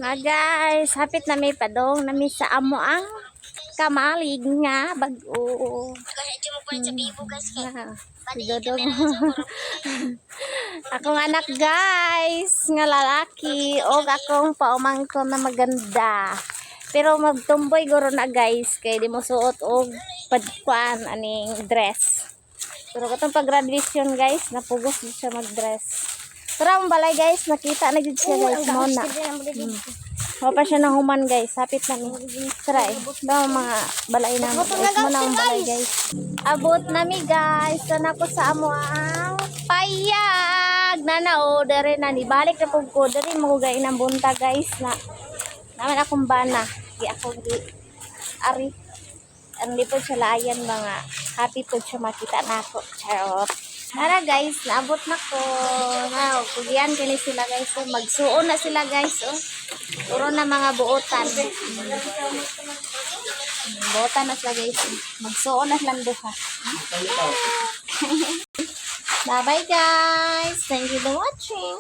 Nga guys, hapit na may padong na may sa amo ang kamalig nga bag-o. Si Dodong. Akong anak guys, nga lalaki o akong paumangkon na maganda. Pero magtumboy guro na guys kay di mo suot og padkuan aning dress. Pero katong pag-graduation guys, napugos di siya mag-dress. Pero ang balay guys, nakita na jud siya guys mo na. Pa siya na human guys, hapit na ni. Try. Daw mga balay na guys mo na ang balay guys. Abot na mi guys, sana ko sa amo ang payag. Nanao dere na ni balik na pug ko dere mo gay nang bunta guys na. Naman akong bana. Di ako di ari. Ang lipod sa layan mga happy po siya makita na ako. Charot. Tara guys, naabot na ko. Wow, kugian kini sila guys. So, magsuon na sila guys. Oh. Puro na mga buotan. Buotan na sila guys. Magsuon na silang duha. Bye bye guys. Thank you for watching.